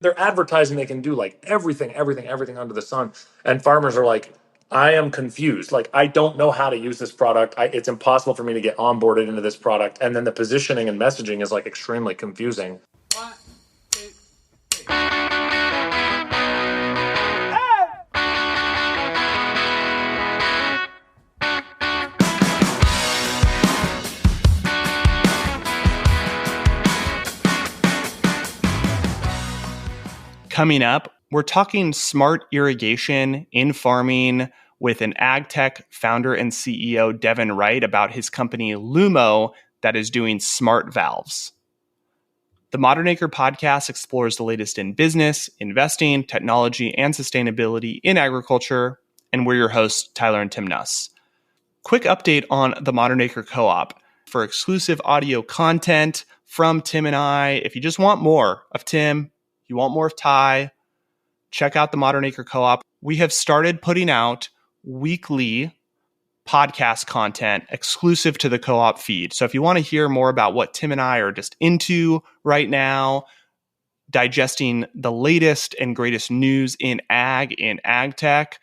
They're advertising they can do like everything under the sun. And farmers are like, I am confused. Like, I don't know how to use this product. It's impossible for me to get onboarded into this product. And then the positioning and messaging is like extremely confusing. One, two, three. Coming up, we're talking smart irrigation in farming with an AgTech founder and CEO, Devon Wright, about his company Lumo that is doing smart valves. The Modern Acre podcast explores the latest in business, investing, technology, and sustainability in agriculture, and we're your hosts, Tyler and Tim Nuss. Quick update on the Modern Acre Co-op. For exclusive audio content from Tim and I, if you just want more of Tim, you want more of Ty, check out the Modern Acre Co-op. We have started putting out weekly podcast content exclusive to the co-op feed. So if you want to hear more about what Tim and I are just into right now, digesting the latest and greatest news in ag tech,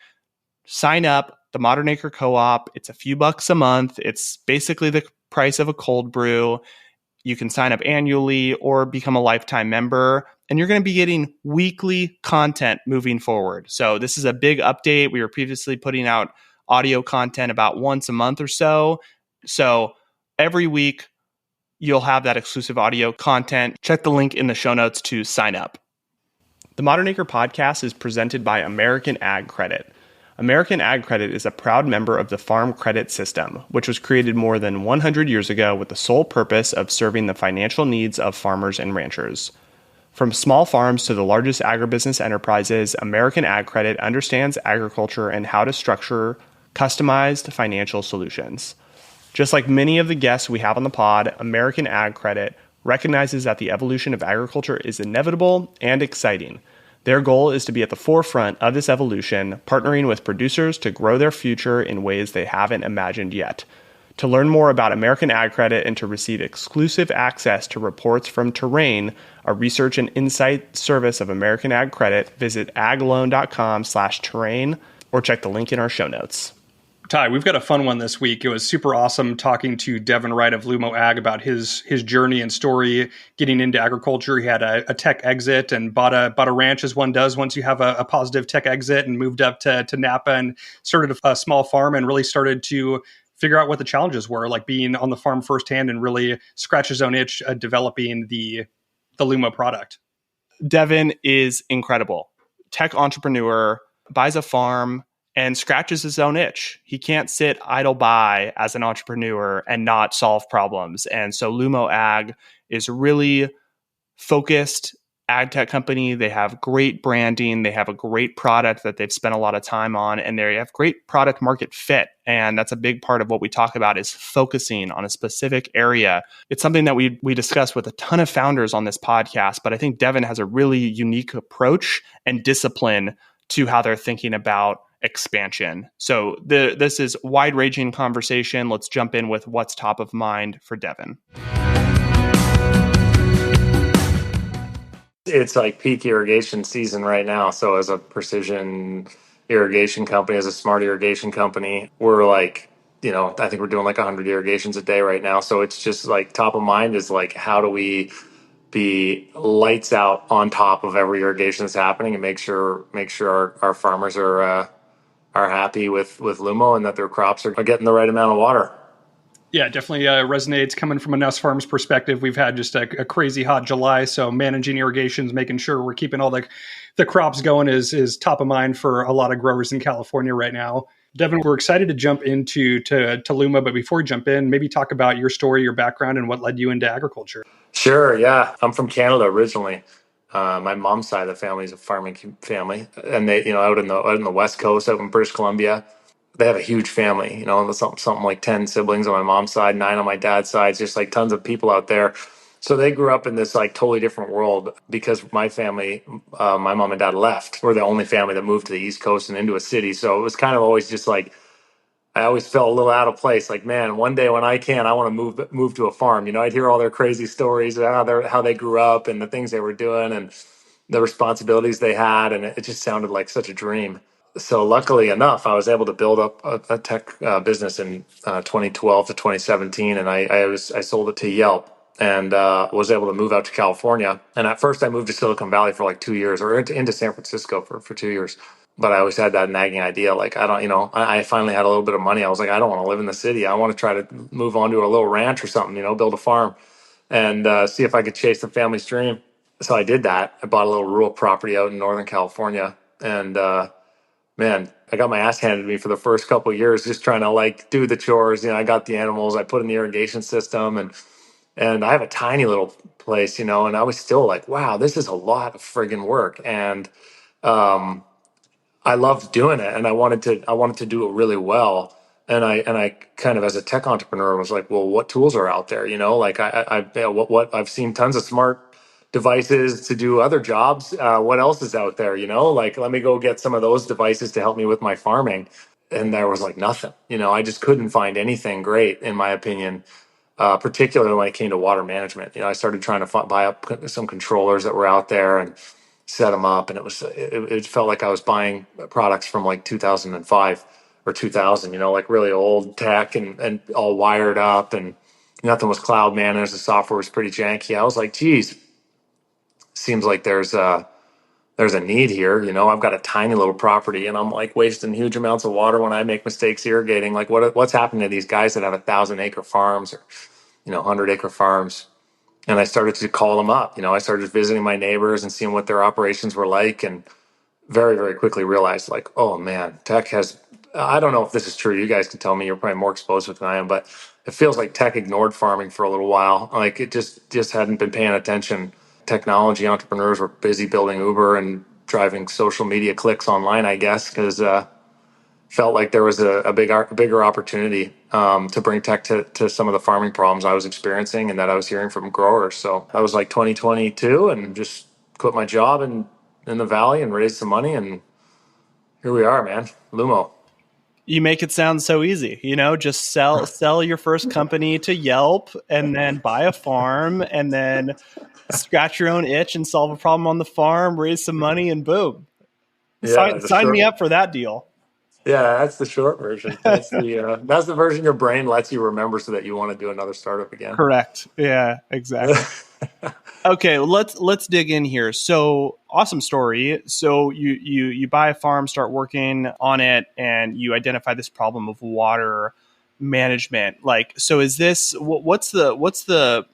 sign up the Modern Acre Co-op. It's a few bucks a month. It's basically the price of a cold brew. You can sign up annually or become a lifetime member, and you're going to be getting weekly content moving forward. So this is a big update. We were previously putting out audio content about once a month or so. So every week, you'll have that exclusive audio content. Check the link in the show notes to sign up. The Modern Acre podcast is presented by American Ag Credit. American Ag Credit is a proud member of the Farm Credit System, which was created more than 100 years ago with the sole purpose of serving the financial needs of farmers and ranchers. From small farms to the largest agribusiness enterprises, American Ag Credit understands agriculture and how to structure customized financial solutions. Just like many of the guests we have on the pod, American Ag Credit recognizes that the evolution of agriculture is inevitable and exciting. Their goal is to be at the forefront of this evolution, partnering with producers to grow their future in ways they haven't imagined yet. To learn more about American Ag Credit and to receive exclusive access to reports from Terrain, a research and insight service of American Ag Credit, visit agloan.com/terrain or check the link in our show notes. Ty, we've got a fun one this week. It was super awesome talking to Devon Wright of Lumo Ag about his journey and story getting into agriculture. He had a tech exit and bought a ranch, as one does once you have a positive tech exit, and moved up to Napa and started a small farm and really started to figure out what the challenges were, like being on the farm firsthand, and really scratch his own itch developing the Lumo product. Devon is incredible. Tech entrepreneur, buys a farm, and scratches his own itch. He can't sit idle by as an entrepreneur and not solve problems. And so Lumo Ag is really focused ag tech company. They have great branding. They have a great product that they've spent a lot of time on, and they have great product market fit. And that's a big part of what we talk about, is focusing on a specific area. It's something that we discuss with a ton of founders on this podcast, but I think Devon has a really unique approach and discipline to how they're thinking about expansion. So this is wide-ranging conversation. Let's jump in with what's top of mind for Devon. It's like peak irrigation season right now. So as a precision irrigation company, as a smart irrigation company, we're like, I think we're doing like 100 irrigations a day right now. So it's just like top of mind is like, how do we be lights out on top of every irrigation that's happening and make sure our farmers are happy with Lumo and that their crops are getting the right amount of water. Yeah, it definitely resonates coming from a Nuss Farms perspective. We've had just a crazy hot July, so managing irrigations, making sure we're keeping all the crops going is top of mind for a lot of growers in California right now. Devon, we're excited to jump into Lumo, but before we jump in, maybe talk about your story, your background, and what led you into agriculture. Sure, yeah. I'm from Canada originally. My mom's side of the family is a farming family, and they, out in the West Coast, out in British Columbia, they have a huge family. Something like 10 siblings on my mom's side, 9 on my dad's side, just like tons of people out there. So they grew up in this like totally different world because my family, my mom and dad left. We're the only family that moved to the East Coast and into a city. So it was kind of always just like, I always felt a little out of place. Like, man, one day when I want to move to a farm. I'd hear all their crazy stories about how they grew up and the things they were doing. And the responsibilities they had, and it just sounded like such a dream. So luckily enough, I was able to build up a tech business in 2012 to 2017, and I sold it to Yelp and was able to move out to California. And at first, I moved to Silicon Valley for like 2 years, or into San Francisco for 2 years. But I always had that nagging idea, like I don't, I finally had a little bit of money. I was like, I don't want to live in the city. I want to try to move on to a little ranch or something, build a farm and see if I could chase the family's dream. So I did that. I bought a little rural property out in Northern California, and man, I got my ass handed to me for the first couple of years, just trying to like do the chores. I got the animals, I put in the irrigation system, and I have a tiny little place, and I was still like, wow, this is a lot of friggin' work, and um, I loved doing it, and I wanted to do it really well. And I kind of, as a tech entrepreneur, was like, well, what tools are out there? Like what I've seen tons of smart devices to do other jobs. What else is out there? Like, let me go get some of those devices to help me with my farming. And there was like nothing. I just couldn't find anything great, in my opinion, particularly when it came to water management. I started trying to buy up some controllers that were out there and set them up, and it felt like I was buying products from like 2005 or 2000. Like really old tech and all wired up, and nothing was cloud managed. The software was pretty janky. I was like, geez, seems like there's a need here. I've got a tiny little property, and I'm like wasting huge amounts of water when I make mistakes irrigating. Like what's happening to these guys that have 1,000-acre farms, or 100-acre farms? And I started to call them up. I started visiting my neighbors and seeing what their operations were like, and very, very quickly realized, like, oh man, tech has. I don't know if this is true. You guys can tell me. You're probably more exposed with than I am, but it feels like tech ignored farming for a little while. Like it just hadn't been paying attention. Technology entrepreneurs were busy building Uber and driving social media clicks online, I guess, because felt like there was bigger opportunity to bring tech to some of the farming problems I was experiencing and that I was hearing from growers. So I was like 2022 and just quit my job in the valley and raised some money, and here we are, man. Lumo. You make it sound so easy, just sell your first company to Yelp and then buy a farm and then scratch your own itch and solve a problem on the farm, raise some money, and boom. Yeah, Sign me up for that deal. that's the short version. That's the version your brain lets you remember so that you want to do another startup again. Correct. Yeah, exactly. Okay, let's dig in here. So awesome story. So you buy a farm, start working on it, and you identify this problem of water management. Like, so is this what's the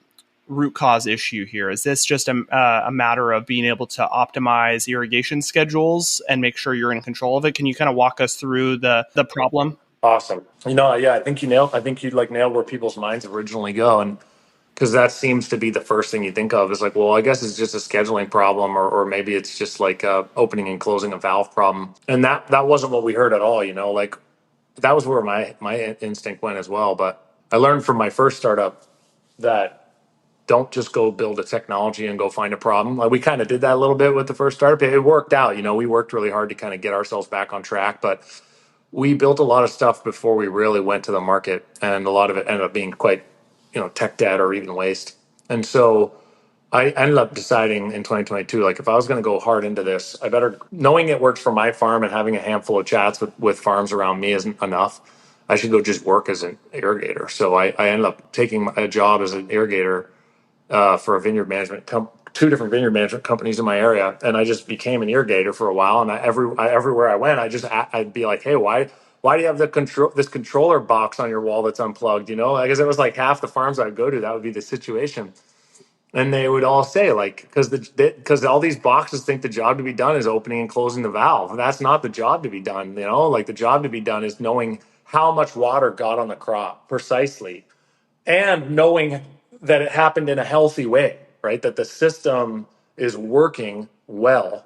root cause issue here? Is this just a matter of being able to optimize irrigation schedules and make sure you're in control of it? Can you kind of walk us through the problem? Awesome. Yeah, I think you like nailed where people's minds originally go, and because that seems to be the first thing you think of is like, well, I guess it's just a scheduling problem, or maybe it's just like opening and closing a valve problem. And that wasn't what we heard at all. Like that was where my instinct went as well. But I learned from my first startup that don't just go build a technology and go find a problem. Like we kind of did that a little bit with the first startup. It worked out. We worked really hard to kind of get ourselves back on track, but we built a lot of stuff before we really went to the market, and a lot of it ended up being quite, tech debt or even waste. And so I ended up deciding in 2022, like if I was going to go hard into this, I better, knowing it works for my farm and having a handful of chats with farms around me isn't enough. I should go just work as an irrigator. So I ended up taking a job as an irrigator for a vineyard management two different vineyard management companies in my area, and I just became an irrigator for a while. And everywhere I went, I'd be like, hey, why do you have this controller box on your wall that's unplugged? I guess it was like half the farms I'd go to, that would be the situation. And they would all say, like, because all these boxes think the job to be done is opening and closing the valve. That's not the job to be done. Like the job to be done is knowing how much water got on the crop precisely, and knowing that it happened in a healthy way, right? That the system is working well,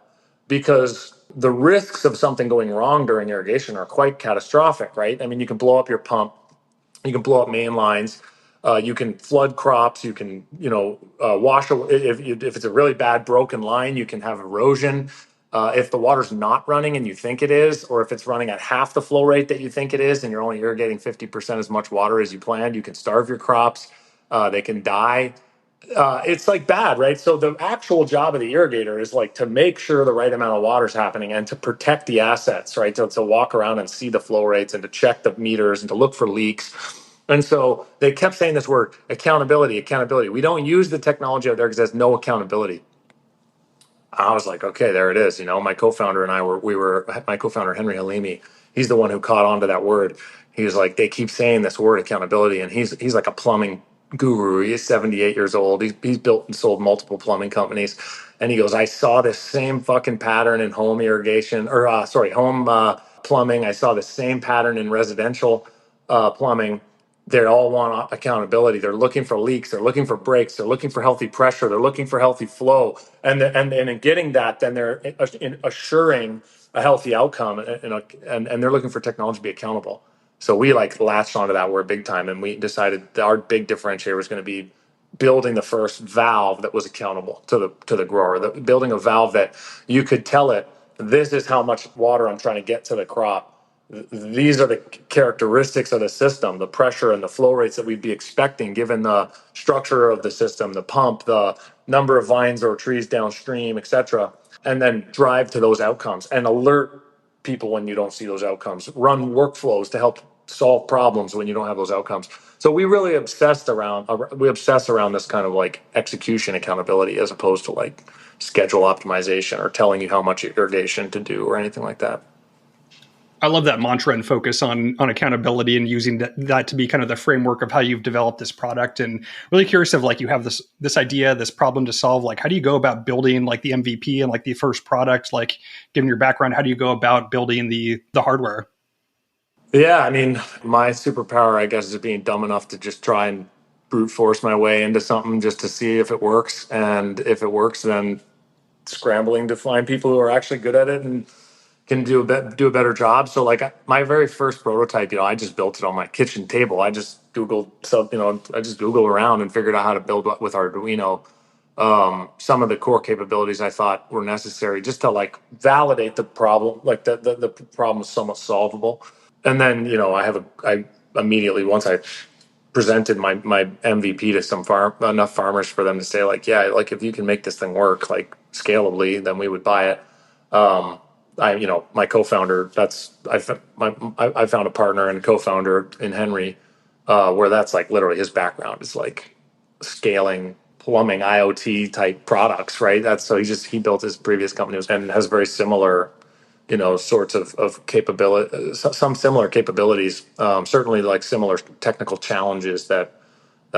because the risks of something going wrong during irrigation are quite catastrophic, right? I mean, you can blow up your pump, you can blow up main lines, you can flood crops, you can, wash away. If it's a really bad broken line, you can have erosion. If the water's not running and you think it is, or if it's running at half the flow rate that you think it is, and you're only irrigating 50% as much water as you planned, you can starve your crops. They can die. It's like bad, right? So the actual job of the irrigator is like to make sure the right amount of water is happening and to protect the assets, right? To walk around and see the flow rates and to check the meters and to look for leaks. And so they kept saying this word accountability, accountability. We don't use the technology out there because there's no accountability. I was like, okay, there it is. You know, my co-founder and I were my co-founder Henry Halimi. He's the one who caught on to that word. He was like, they keep saying this word accountability, and he's like a plumbing guru. He's 78 years old. He's built and sold multiple plumbing companies, and he goes, I saw this same fucking pattern in home irrigation, or home plumbing. I saw the same pattern in residential plumbing. They all want accountability. They're looking for leaks. They're looking for breaks. They're looking for healthy pressure. They're looking for healthy flow. And in getting that, then they're assuring a healthy outcome. And they're looking for technology to be accountable. So we like latched onto that word big time, and we decided that our big differentiator was going to be building the first valve that was accountable to the grower. Building a valve that you could tell it, this is how much water I'm trying to get to the crop. These are the characteristics of the system, the pressure and the flow rates that we'd be expecting given the structure of the system, the pump, the number of vines or trees downstream, et cetera, and then drive to those outcomes and alert people when you don't see those outcomes, run workflows to help solve problems when you don't have those outcomes. So we really obsess around this kind of like execution accountability as opposed to like schedule optimization or telling you how much irrigation to do or anything like that. I love that mantra and focus on accountability and using that to be kind of the framework of how you've developed this product. And really curious of like, you have this idea, this problem to solve. Like, how do you go about building like the MVP and like the first product? Like, given your background, how do you go about building the hardware? Yeah, I mean, my superpower, I guess, is being dumb enough to just try and brute force my way into something just to see if it works. And if it works, then scrambling to find people who are actually good at it and can do a better job. So like my very first prototype, I just built it on my kitchen table. I just Googled I just Googled around and figured out how to build with Arduino some of the core capabilities I thought were necessary just to like validate the problem, like the problem is somewhat solvable. And then, I immediately, once I presented my MVP to enough farmers for them to say like, yeah, like if you can make this thing work like scalably, then we would buy it. My co-founder, I found a partner and co-founder in Henry, where that's like literally his background is like scaling plumbing IoT type products, right? That's so he built his previous company and has very similar, sorts of capability, some similar capabilities, certainly like similar technical challenges that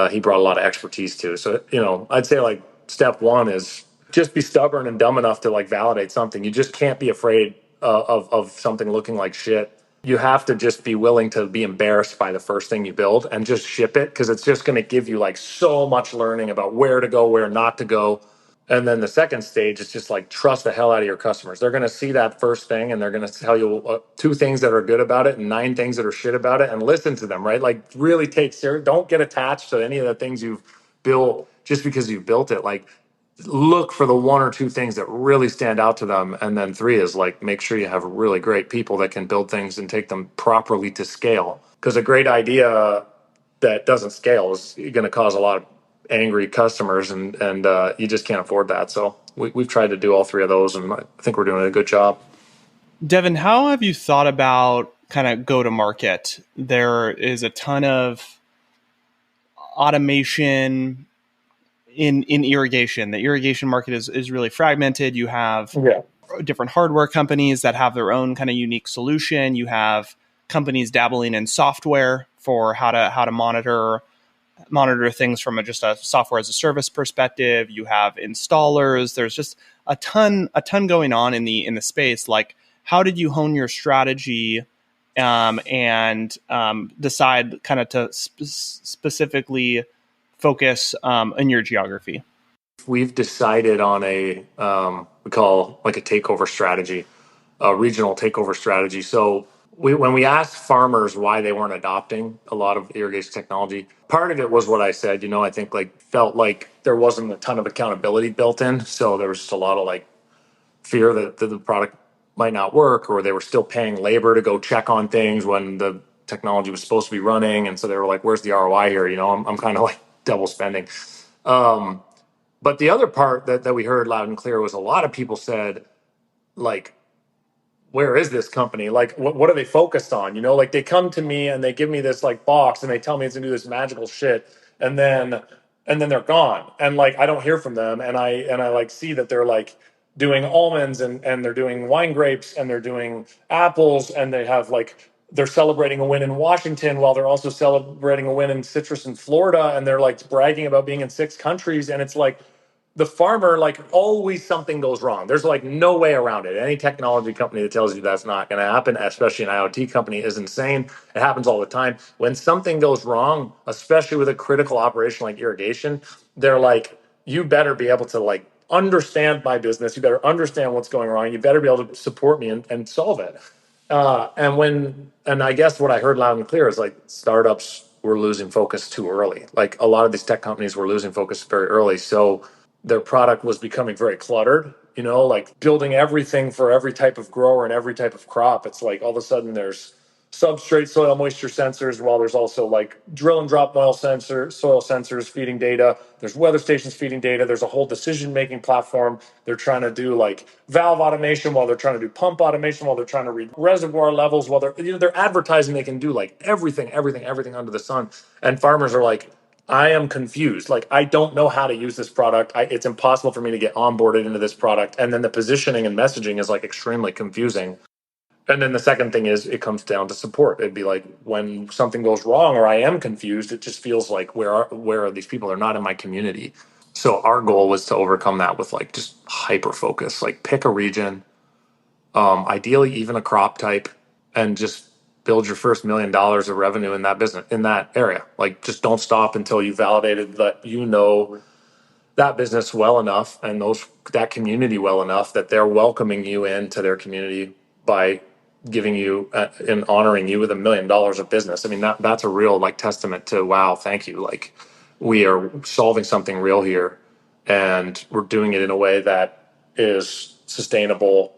he brought a lot of expertise to. So, I'd say like step one is just be stubborn and dumb enough to like validate something. You just can't be afraid of something looking like shit. You have to just be willing to be embarrassed by the first thing you build and just ship it because it's just going to give you like so much learning about where to go, where not to go. And then the second stage is just like trust the hell out of your customers. They're going to see that first thing and they're going to tell you two things that are good about it and nine things that are shit about it, and listen to them, right? Like really take serious. Don't get attached to any of the things you've built just because you've built it. Like look for the one or two things that really stand out to them. And then three is like make sure you have really great people that can build things and take them properly to scale. Because a great idea that doesn't scale is going to cause a lot of angry customers, and you just can't afford that. So we've tried to do all three of those, and I think we're doing a good job. Devon, how have you thought about kind of go to market? There is a ton of automation in irrigation. The irrigation market is really fragmented. You have Yeah. different hardware companies that have their own kind of unique solution. You have companies dabbling in software for how to monitor things from just a software as a service perspective. You have installers. There's just a ton going on in the space. Like, how did you hone your strategy and decide kind of to specifically focus in your geography? We've decided on we call like a takeover strategy, a regional takeover strategy. So when we asked farmers why they weren't adopting a lot of irrigation technology, part of it was what I said. I think like felt like there wasn't a ton of accountability built in, so there was just a lot of like fear that the product might not work, or they were still paying labor to go check on things when the technology was supposed to be running, and so they were like, "Where's the ROI here?" I'm kind of like double spending. But the other part that we heard loud and clear was a lot of people said, like, where is this company? Like, what are they focused on? You know, like they come to me and they give me this like box and they tell me it's gonna do this magical shit, and then they're gone. And like I don't hear from them, and I like see that they're like doing almonds and they're doing wine grapes and they're doing apples and they have like they're celebrating a win in Washington while they're also celebrating a win in citrus in Florida, and they're like bragging about being in 6 countries, and it's like the farmer, like always something goes wrong. There's like no way around it. Any technology company that tells you that's not going to happen, especially an IoT company, is insane. It happens all the time. When something goes wrong, especially with a critical operation like irrigation, they're like, you better be able to like understand my business. You better understand what's going wrong. You better be able to support me and solve it. And I guess what I heard loud and clear is like startups were losing focus too early. Like a lot of these tech companies were losing focus very early. So their product was becoming very cluttered, you know, like building everything for every type of grower and every type of crop. It's like all of a sudden there's substrate soil moisture sensors, while there's also like drill and drop soil sensors feeding data. There's weather stations feeding data. There's a whole decision making platform. They're trying to do like valve automation while they're trying to do pump automation, while they're trying to read reservoir levels, while they're advertising they can do like everything under the sun. And farmers are like, I am confused. Like, I don't know how to use this product. It's impossible for me to get onboarded into this product. And then the positioning and messaging is like extremely confusing. And then the second thing is it comes down to support. It'd be like when something goes wrong or I am confused, it just feels like where are these people? They're not in my community. So our goal was to overcome that with like just hyper focus. Like pick a region, ideally even a crop type, and just build your first $1 million of revenue in that business in that area. Like just don't stop until you validated that you know that business well enough and that community well enough that they're welcoming you into their community by giving you and honoring you with $1 million of business. I mean that's a real like testament to wow, thank you. Like we are solving something real here, and we're doing it in a way that is sustainable,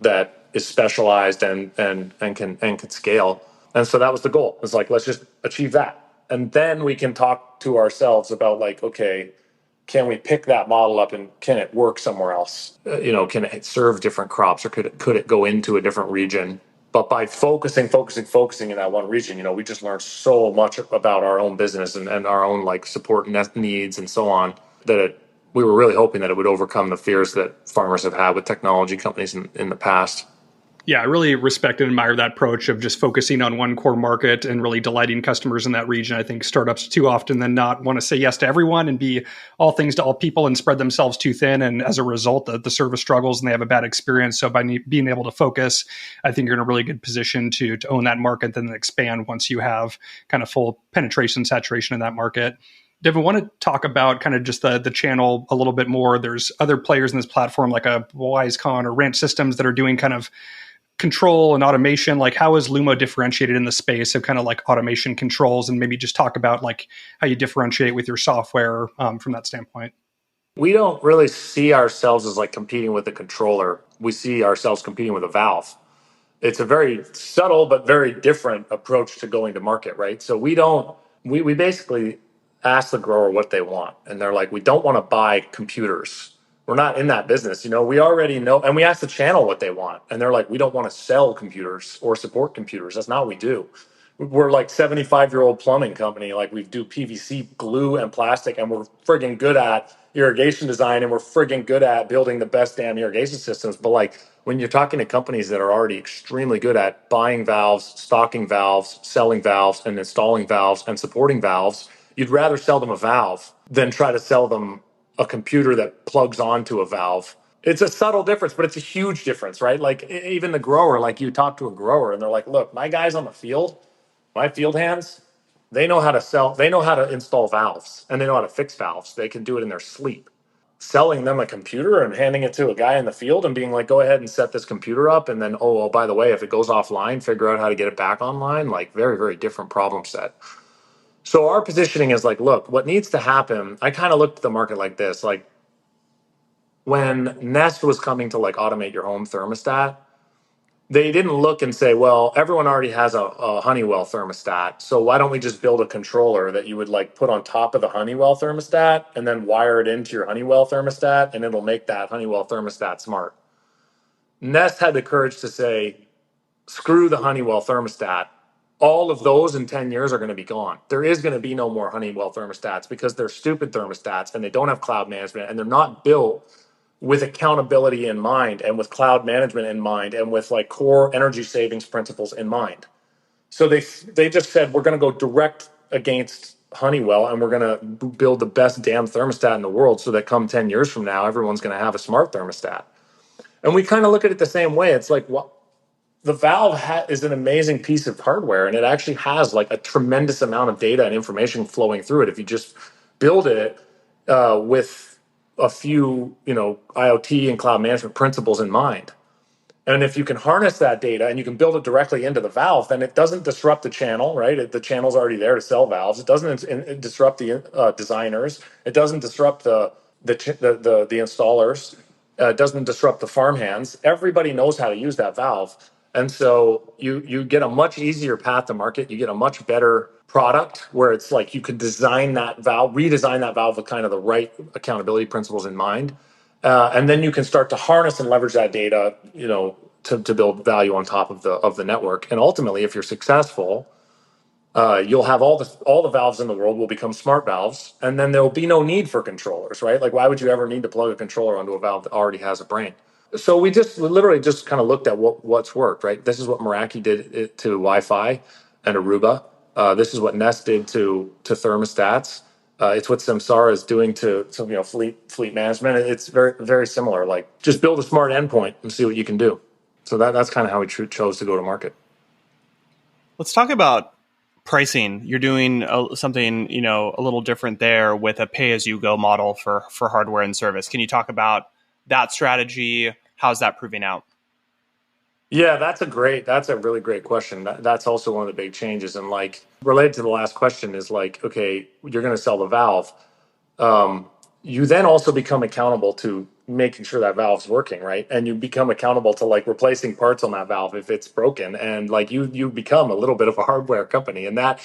that is specialized and can scale. And so that was the goal. It's like let's just achieve that, and then we can talk to ourselves about like, okay, can we pick that model up and can it work somewhere else? Can it serve different crops, or could it go into a different region? But by focusing in that one region, we just learned so much about our own business and our own like support needs and so on, that we were really hoping that it would overcome the fears that farmers have had with technology companies in the past. Yeah, I really respect and admire that approach of just focusing on one core market and really delighting customers in that region. I think startups too often than not want to say yes to everyone and be all things to all people and spread themselves too thin. And as a result, the service struggles and they have a bad experience. So by being able to focus, I think you're in a really good position to own that market, then expand once you have kind of full penetration, saturation in that market. Devon, I want to talk about kind of just the channel a little bit more. There's other players in this platform like a WiseCon or Ranch Systems that are doing kind of control and automation. Like how is Lumo differentiated in the space of kind of like automation controls, and maybe just talk about like how you differentiate with your software from that standpoint? We don't really see ourselves as like competing with a controller. We see ourselves competing with a valve. It's a very subtle but very different approach to going to market, right? So we basically ask the grower what they want, and they're like, we don't want to buy computers. We're not in that business. We already know. And we ask the channel what they want, and they're like, we don't want to sell computers or support computers. That's not what we do. We're like 75-year-old plumbing company. Like we do PVC glue and plastic, and we're friggin' good at irrigation design, and we're friggin' good at building the best damn irrigation systems. But like when you're talking to companies that are already extremely good at buying valves, stocking valves, selling valves, and installing valves and supporting valves, you'd rather sell them a valve than try to sell them a computer that plugs onto a valve. It's a subtle difference, but it's a huge difference, right? Like even the grower, like you talk to a grower and they're like, look, my guys on the field, my field hands, they know how to install valves, and they know how to fix valves. They can do it in their sleep. Selling them a computer and handing it to a guy in the field and being like, go ahead and set this computer up, and then, oh, by the way, if it goes offline, figure out how to get it back online. Like very, very different problem set. So our positioning is like, look, what needs to happen, I kind of looked at the market like this. Like when Nest was coming to like automate your home thermostat, they didn't look and say, well, everyone already has a Honeywell thermostat, so why don't we just build a controller that you would like put on top of the Honeywell thermostat and then wire it into your Honeywell thermostat, and it'll make that Honeywell thermostat smart. Nest had the courage to say, screw the Honeywell thermostat. All of those in 10 years are going to be gone. There is going to be no more Honeywell thermostats because they're stupid thermostats and they don't have cloud management and they're not built with accountability in mind and with cloud management in mind and with like core energy savings principles in mind. So they just said, we're going to go direct against Honeywell and we're going to build the best damn thermostat in the world so that come 10 years from now, everyone's going to have a smart thermostat. And we kind of look at it the same way. It's like, what? The valve is an amazing piece of hardware, and it actually has like a tremendous amount of data and information flowing through it if you just build it with a few, IoT and cloud management principles in mind. And if you can harness that data and you can build it directly into the valve, then it doesn't disrupt the channel, right? The channel's already there to sell valves. It doesn't disrupt the designers. It doesn't disrupt the installers. It doesn't disrupt the farmhands. Everybody knows how to use that valve, and so you get a much easier path to market. You get a much better product where it's like you could design that valve, redesign that valve with kind of the right accountability principles in mind. And then you can start to harness and leverage that data, to build value on top of the network. And ultimately, if you're successful, you'll have all the valves in the world will become smart valves, and then there will be no need for controllers, right? Like, why would you ever need to plug a controller onto a valve that already has a brain? So we literally just kind of looked at what's worked, right? This is what Meraki did to Wi-Fi and Aruba. This is what Nest did to thermostats. It's what Samsara is doing to fleet management. It's very very similar. Like, just build a smart endpoint and see what you can do. So that's kind of how we chose to go to market. Let's talk about pricing. You're doing something, a little different there with a pay-as-you-go model for hardware and service. Can you talk about that strategy? How's that proving out? Yeah, that's a really great question. That's also one of the big changes. And like related to the last question is like, okay, you're going to sell the valve. You then also become accountable to making sure that valve's working, right? And you become accountable to like replacing parts on that valve if it's broken. And like you become a little bit of a hardware company. And that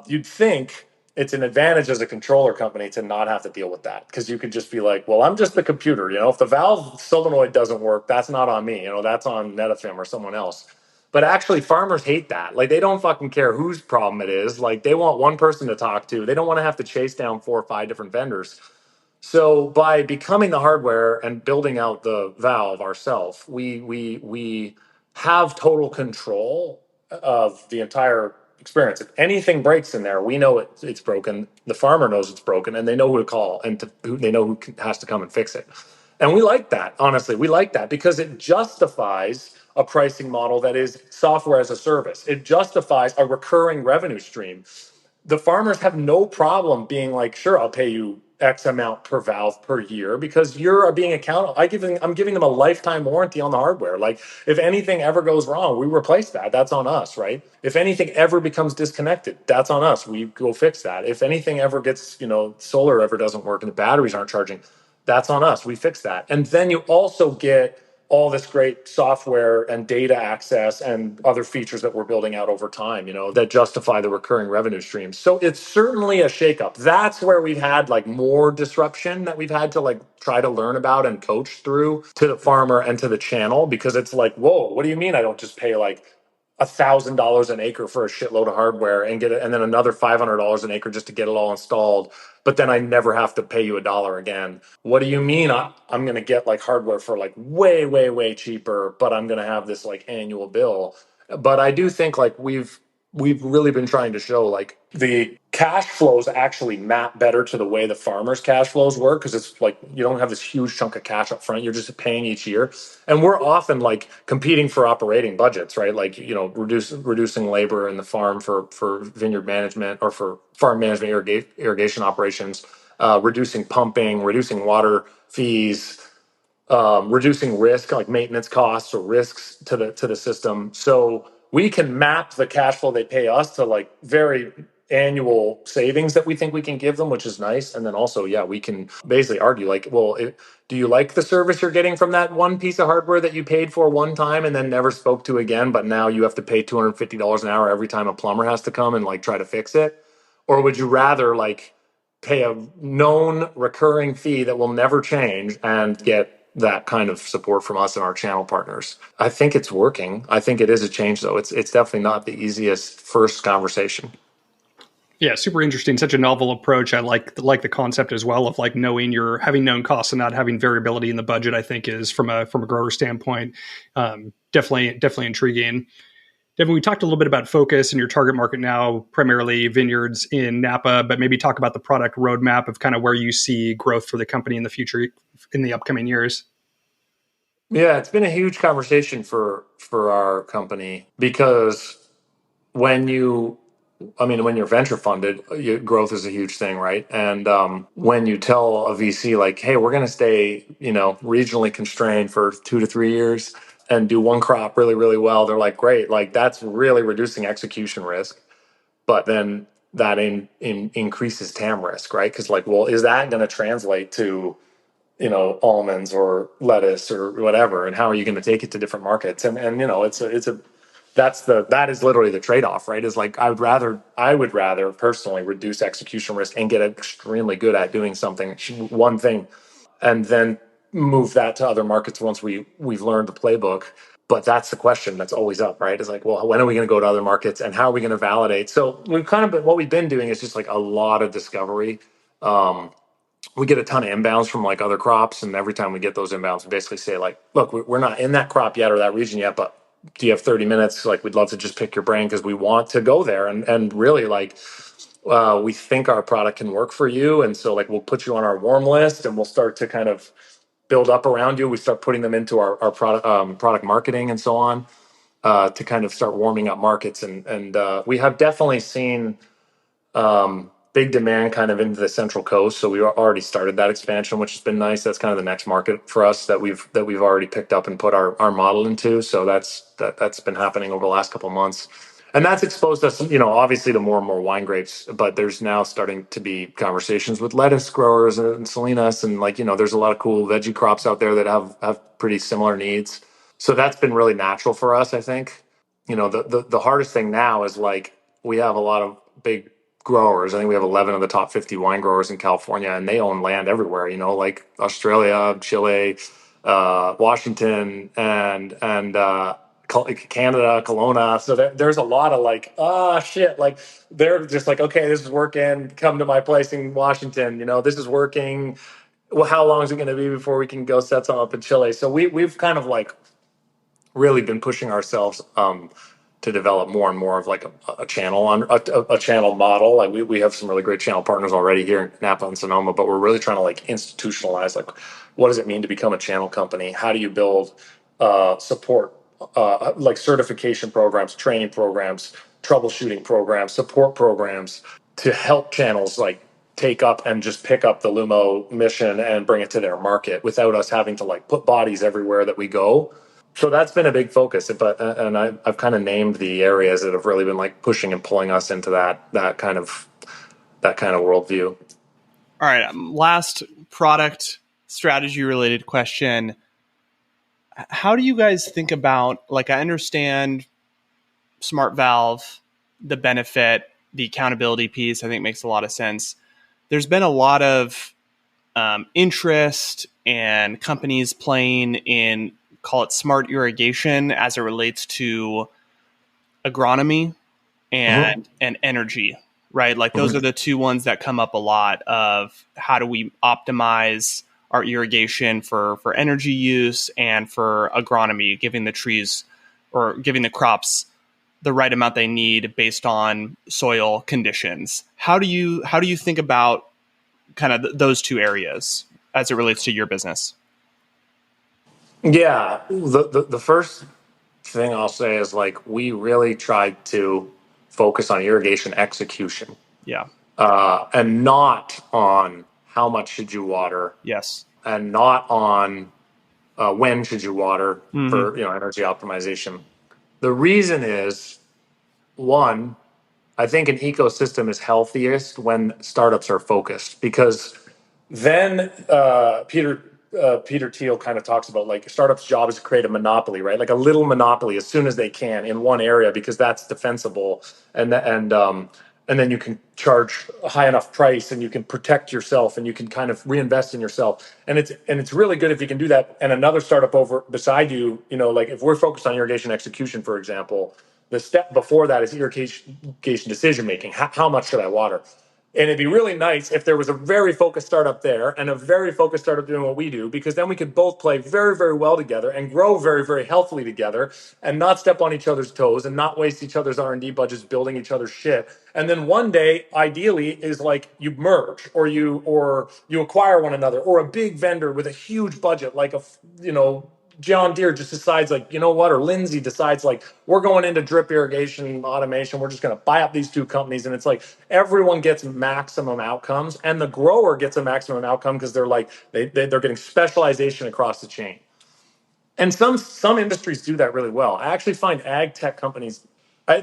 you'd think it's an advantage as a controller company to not have to deal with that, because you could just be like, well, I'm just the computer. If the valve solenoid doesn't work, that's not on me. That's on Netafim or someone else. But actually, farmers hate that. Like, they don't fucking care whose problem it is. Like, they want one person to talk to. They don't want to have to chase down 4 or 5 different vendors. So by becoming the hardware and building out the valve ourselves, we have total control of the entire experience. If anything breaks in there, we know it's broken. The farmer knows it's broken, and they know who to call, and they know who has to come and fix it. And we like that. Honestly, we like that because it justifies a pricing model that is software as a service. It justifies a recurring revenue stream. The farmers have no problem being like, sure, I'll pay you X amount per valve per year because you're being accountable. I'm giving them a lifetime warranty on the hardware. Like, if anything ever goes wrong, we replace that. That's on us, right? If anything ever becomes disconnected, that's on us. We go fix that. If anything ever gets, solar ever doesn't work and the batteries aren't charging, that's on us. We fix that. And then you also get all this great software and data access and other features that we're building out over time, that justify the recurring revenue streams. So it's certainly a shakeup. That's where we've had like more disruption that we've had to like try to learn about and coach through to the farmer and to the channel, because it's like, whoa, what do you mean I don't just pay like $1,000 an acre for a shitload of hardware and get it, and then another $500 an acre just to get it all installed, but then I never have to pay you $1 again? What do you mean I'm going to get like hardware for like way, way, way cheaper, but I'm going to have this like annual bill? But I do think like we've really been trying to show like the cash flows actually map better to the way the farmers' cash flows work, because it's like you don't have this huge chunk of cash up front. You're just paying each year. And we're often like competing for operating budgets, right? Like, reducing labor in the farm for vineyard management or for farm management irrigation operations, reducing pumping, reducing water fees, reducing risk, like maintenance costs or risks to the system. So we can map the cash flow they pay us to like very annual savings that we think we can give them, which is nice. And then also, yeah, we can basically argue like, well, do you like the service you're getting from that one piece of hardware that you paid for one time and then never spoke to again, but now you have to pay $250 an hour every time a plumber has to come and like try to fix it? Or would you rather like pay a known recurring fee that will never change and get that kind of support from us and our channel partners? I think it's working. I think it is a change though. It's definitely not the easiest first conversation. Yeah, super interesting. Such a novel approach. I like the concept as well of like knowing your having known costs and not having variability in the budget. I think is from a grower standpoint, definitely intriguing. Devon, we talked a little bit about focus and your target market now, primarily vineyards in Napa, but maybe talk about the product roadmap of kind of where you see growth for the company in the future, in the upcoming years. Yeah, it's been a huge conversation for our company because when you when you're venture funded, growth is a huge thing, right? And when you tell a VC like, "Hey, we're going to stay, regionally constrained for 2 to 3 years and do one crop really, really well," they're like, "Great!" Like that's really reducing execution risk, but then that increases TAM risk, right? Because like, well, is that going to translate to almonds or lettuce or whatever, and how are you going to take it to different markets? And it's a that is literally the trade-off, right? Is like I would rather personally reduce execution risk and get extremely good at doing something, one thing, and then move that to other markets once we've learned the playbook. But that's the question that's always up, right? Is like, well, when are we going to go to other markets and how are we going to validate? So we've kind of been, what we've been doing is just like a lot of discovery. We get a ton of inbounds from like other crops, and every time we get those inbounds we basically say like, look, we're not in that crop yet or that region yet, but do you have 30 minutes? Like, we'd love to just pick your brain because we want to go there, and really like, we think our product can work for you, and so like we'll put you on our warm list and we'll start to kind of build up around you. We start putting them into our product marketing and so on, to kind of start warming up markets, and we have definitely seen big demand kind of into the Central Coast. So we already started that expansion, which has been nice. That's kind of the next market for us that we've already picked up and put our model into. So that's been happening over the last couple of months. And that's exposed us, obviously to more and more wine grapes, but there's now starting to be conversations with lettuce growers and Salinas, and like, there's a lot of cool veggie crops out there that have pretty similar needs. So that's been really natural for us, I think. The hardest thing now is like, we have a lot of big growers. I think we have 11 of the top 50 wine growers in California, and they own land everywhere, like Australia, Chile, Washington, and Canada, Kelowna. So there's a lot of like, shit. Like, they're just like, okay, this is working. Come to my place in Washington. This is working. Well, how long is it going to be before we can go set some up in Chile? So we've kind of like really been pushing ourselves, to develop more and more of like a channel on a channel model. Like we have some really great channel partners already here in Napa and Sonoma, but we're really trying to like institutionalize like, what does it mean to become a channel company? How do you build support, like certification programs, training programs, troubleshooting programs, support programs to help channels like take up and just pick up the Lumo mission and bring it to their market without us having to like put bodies everywhere that we go. So that's been a big focus, but and I've kind of named the areas that have really been like pushing and pulling us into that kind of worldview. All right, last product strategy related question. How do you guys think about, like, I understand Smart Valve, the benefit, the accountability piece, I think makes a lot of sense. There's been a lot of interest and companies playing in, call it smart irrigation, as it relates to agronomy Mm-hmm. and energy, right? Like those Mm-hmm. are the two ones that come up a lot of how do we optimize our irrigation for energy use and for agronomy, giving the trees or giving the crops the right amount they need based on soil conditions. How do you think about kind of those two areas as it relates to your business? Yeah, the first thing I'll say is like, we really tried to focus on irrigation execution, Yeah. and not on how much should you water, Yes. and not on when should you water Mm-hmm. for energy optimization. The reason is, one, I think an ecosystem is healthiest when startups are focused, because then Peter Thiel kind of talks about like a startup's job is to create a monopoly, right? Like a little monopoly as soon as they can in one area, because that's defensible, and then you can charge a high enough price, and you can protect yourself, and you can kind of reinvest in yourself, and it's really good if you can do that. And another startup over beside you, like if we're focused on irrigation execution, for example, the step before that is irrigation decision making. How much should I water? And it'd be really nice if there was a very focused startup there and a very focused startup doing what we do, because then we could both play very, very well together and grow very, very healthily together, and not step on each other's toes and not waste each other's R&D budgets building each other's shit. And then one day, ideally, is like you merge, or you acquire one another, or a big vendor with a huge budget, like John Deere just decides, like, you know what, or Lindsay decides, like, we're going into drip irrigation automation. We're just going to buy up these two companies. And it's like everyone gets maximum outcomes, and the grower gets a maximum outcome because they're like, they're getting specialization across the chain. And some industries do that really well. I actually find ag tech companies,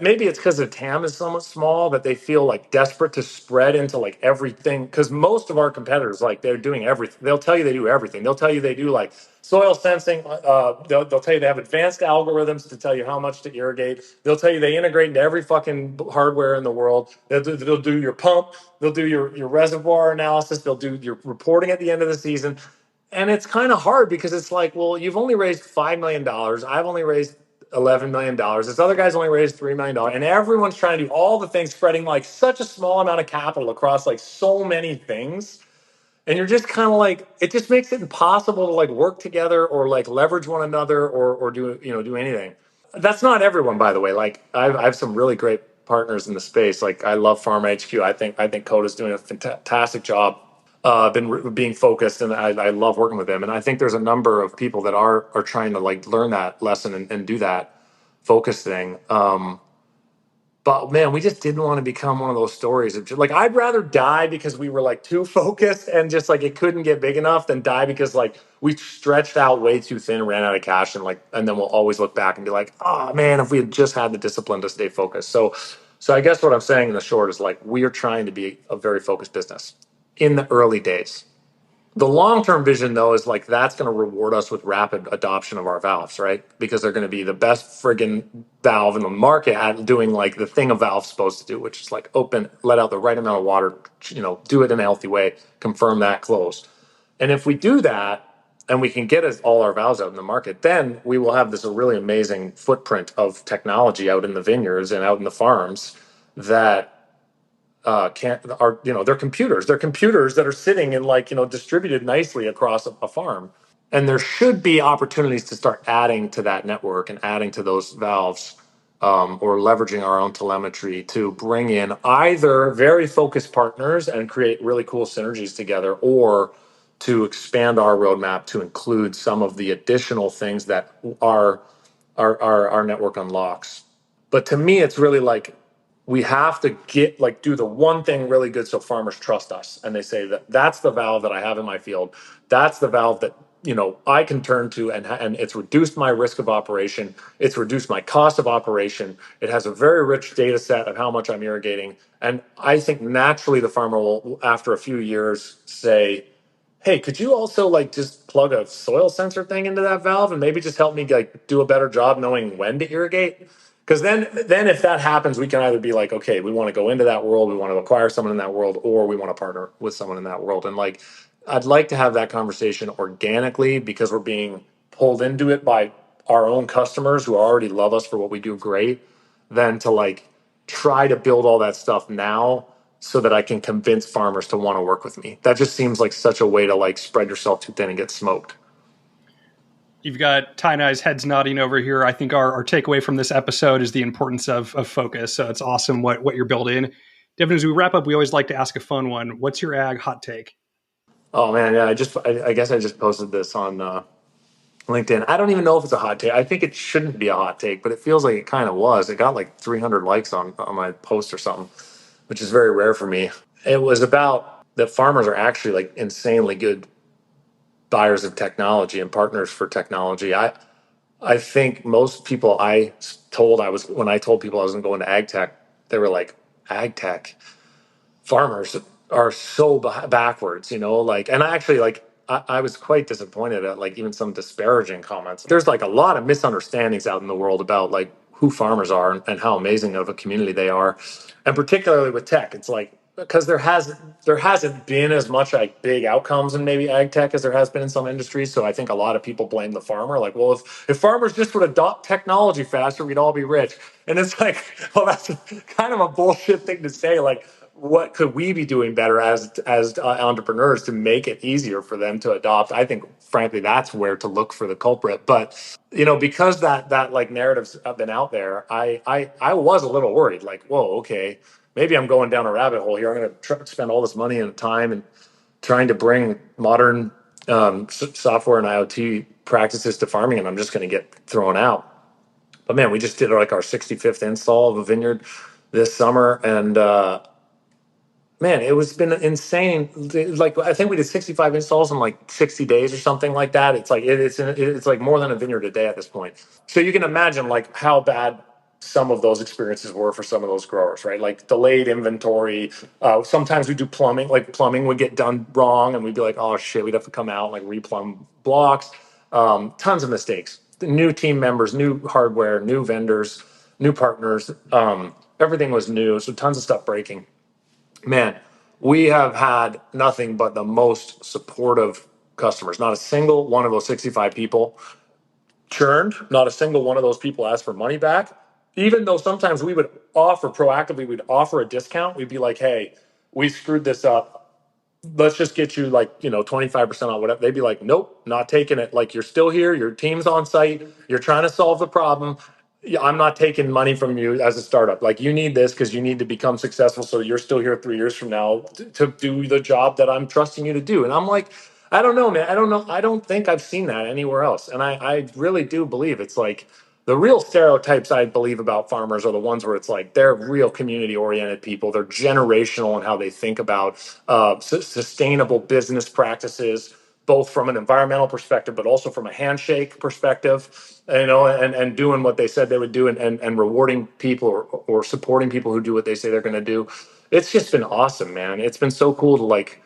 maybe it's because the TAM is somewhat small, that they feel like desperate to spread into like everything. Because most of our competitors, like, they're doing everything. They'll tell you they do everything. They'll tell you they do like soil sensing. They'll tell you they have advanced algorithms to tell you how much to irrigate. They'll tell you they integrate into every fucking hardware in the world. They'll do your pump. They'll do your reservoir analysis. They'll do your reporting at the end of the season. And it's kind of hard because it's like, well, you've only raised $5 million. I've only raised $11 million. This other guy's only raised $3 million, and everyone's trying to do all the things, spreading like such a small amount of capital across like so many things. And you're just kind of like, it just makes it impossible to like work together or like leverage one another, or do anything. That's not everyone, by the way. Like I have some really great partners in the space. Like I love Farm HQ. I think Coda's doing a fantastic job. Being focused, and I love working with them. And I think there's a number of people that are trying to like learn that lesson, and do that focus thing. But man, we just didn't want to become one of those stories of just, like, I'd rather die because we were like too focused and just like it couldn't get big enough, than die because like we stretched out way too thin, ran out of cash, and then we'll always look back and be like, oh man, if we had just had the discipline to stay focused. So I guess what I'm saying in the short is like, we are trying to be a very focused business in the early days. The long-term vision, though, is like that's going to reward us with rapid adoption of our valves, right? Because they're going to be the best friggin' valve in the market at doing like the thing a valve's supposed to do, which is like open, let out the right amount of water, do it in a healthy way, confirm that, close. And if we do that, and we can get all our valves out in the market, then we will have this really amazing footprint of technology out in the vineyards and out in the farms that can't are they're computers. They're computers that are sitting and like distributed nicely across a farm. And there should be opportunities to start adding to that network and adding to those valves, or leveraging our own telemetry to bring in either very focused partners and create really cool synergies together, or to expand our roadmap to include some of the additional things that our network unlocks. But to me, it's really like we have to do the one thing really good so farmers trust us, and they say that that's the valve that I have in my field. That's the valve that I can turn to, and it's reduced my risk of operation. It's reduced my cost of operation. It has a very rich data set of how much I'm irrigating, and I think naturally the farmer will, after a few years, say, hey, could you also like just plug a soil sensor thing into that valve and maybe just help me like do a better job knowing when to irrigate? Because then if that happens, we can either be like, okay, we want to go into that world, we want to acquire someone in that world, or we want to partner with someone in that world. And like, I'd like to have that conversation organically, because we're being pulled into it by our own customers who already love us for what we do great, than to like try to build all that stuff now so that I can convince farmers to want to work with me. That just seems like such a way to like spread yourself too thin and get smoked. You've got Ty and I's heads nodding over here. I think our takeaway from this episode is the importance of focus. So it's awesome what you're building. Devon, as we wrap up, we always like to ask a fun one. What's your ag hot take? Oh man, yeah. I guess I just posted this on LinkedIn. I don't even know if it's a hot take. I think it shouldn't be a hot take, but it feels like it kind of was. It got like 300 likes on my post or something, which is very rare for me. It was about that farmers are actually like insanely good buyers of technology and partners for technology. I think most people when I told people I was going to go into ag tech, they were like, ag tech farmers are so backwards, like, and I actually like, I was quite disappointed at like even some disparaging comments. There's like a lot of misunderstandings out in the world about like who farmers are and how amazing of a community they are. And particularly with tech, it's like, because there hasn't been as much like big outcomes in maybe ag tech as there has been in some industries. So I think a lot of people blame the farmer. Like, well, if farmers just would adopt technology faster, we'd all be rich. And it's like, well, that's kind of a bullshit thing to say. Like, what could we be doing better as entrepreneurs to make it easier for them to adopt? I think, frankly, that's where to look for the culprit. But because that like narratives have been out there, I was a little worried. Like, whoa, okay, maybe I'm going down a rabbit hole here. I'm going to spend all this money and time and trying to bring modern software and IoT practices to farming, and I'm just going to get thrown out. But man, we just did like our 65th install of a vineyard this summer, and man, it was been insane. Like, I think we did 65 installs in like 60 days or something like that. It's like it's like more than a vineyard a day at this point. So you can imagine like how bad some of those experiences were for some of those growers, right? Like delayed inventory. Sometimes we do plumbing, like plumbing would get done wrong, and we'd be like, oh shit, we'd have to come out and like replumb blocks. Tons of mistakes. New team members, new hardware, new vendors, new partners. Everything was new, so tons of stuff breaking. Man, we have had nothing but the most supportive customers. Not a single one of those 65 people churned. Not a single one of those people asked for money back. Even though sometimes we would offer proactively, we'd offer a discount. We'd be like, hey, we screwed this up, let's just get you like 25% on whatever. They'd be like, nope, not taking it. Like, you're still here, your team's on site, you're trying to solve the problem. Yeah, I'm not taking money from you as a startup. Like, you need this because you need to become successful, so you're still here 3 years from now to do the job that I'm trusting you to do. And I'm like, I don't know, man. I don't know. I don't think I've seen that anywhere else. And I really do believe it's like the real stereotypes I believe about farmers are the ones where it's like they're real community oriented people. They're generational in how they think about sustainable business practices, both from an environmental perspective, but also from a handshake perspective, and doing what they said they would do, and rewarding people, or supporting people who do what they say they're going to do. It's just been awesome, man. It's been so cool to like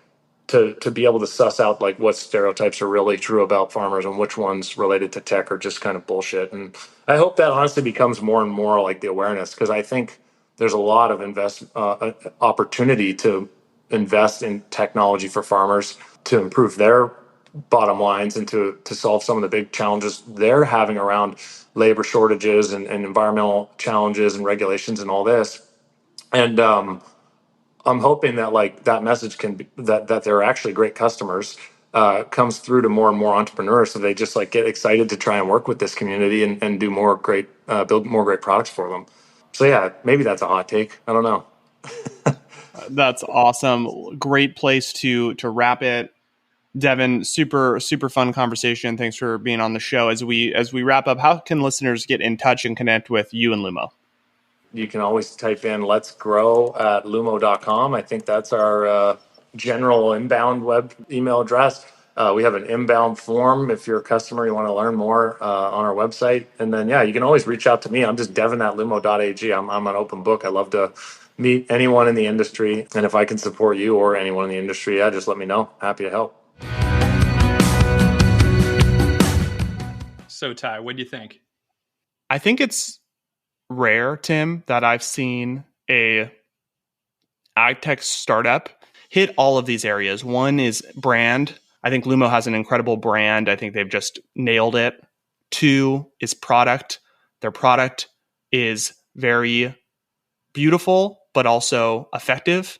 to be able to suss out like what stereotypes are really true about farmers and which ones related to tech are just kind of bullshit. And I hope that honestly becomes more and more like the awareness, because I think there's a lot of opportunity to invest in technology for farmers to improve their bottom lines and to solve some of the big challenges they're having around labor shortages and environmental challenges and regulations and all this. And I'm hoping that like that message can be that they're actually great customers, comes through to more and more entrepreneurs, so they just like get excited to try and work with this community and do more great build more great products for them. So yeah, maybe that's a hot take. I don't know. That's awesome. Great place to wrap it. Devon, super super fun conversation. Thanks for being on the show. As we wrap up, how can listeners get in touch and connect with you and Lumo? You can always type in "Let's Grow" at lumo.com. I think that's our general inbound web email address. We have an inbound form if you're a customer, you want to learn more on our website. And then, yeah, you can always reach out to me. I'm just Devon at lumo.ag. I'm an open book. I love to meet anyone in the industry. And if I can support you or anyone in the industry, yeah, just let me know. Happy to help. So, Ty, what do you think? I think it's rare, Tim, that I've seen a AgTech startup hit all of these areas. One is brand. I think Lumo has an incredible brand. I think they've just nailed it. Two is product. Their product is very beautiful, but also effective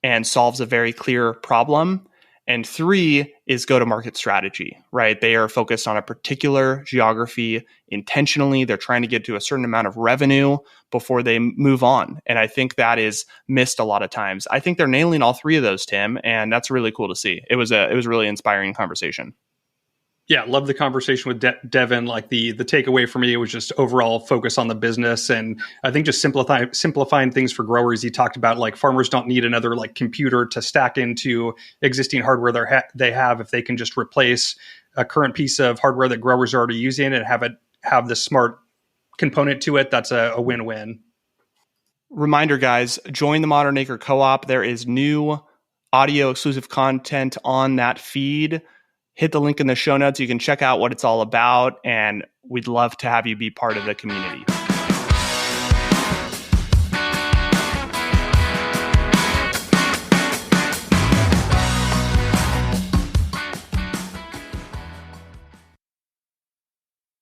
and solves a very clear problem. And three is go to market strategy, right? They are focused on a particular geography intentionally. They're trying to get to a certain amount of revenue before they move on. And I think that is missed a lot of times. I think they're nailing all three of those, Tim, and that's really cool to see. It was a really inspiring conversation. Yeah, love the conversation with Devon. Like the takeaway for me was just overall focus on the business, and I think just simplifying things for growers. He talked about like farmers don't need another like computer to stack into existing hardware they have if they can just replace a current piece of hardware that growers are already using and have the smart component to it. That's a win-win. Reminder, guys, join the Modern Acre Co-op. There is new audio exclusive content on that feed. Hit the link in the show notes. You can check out what it's all about, and we'd love to have you be part of the community.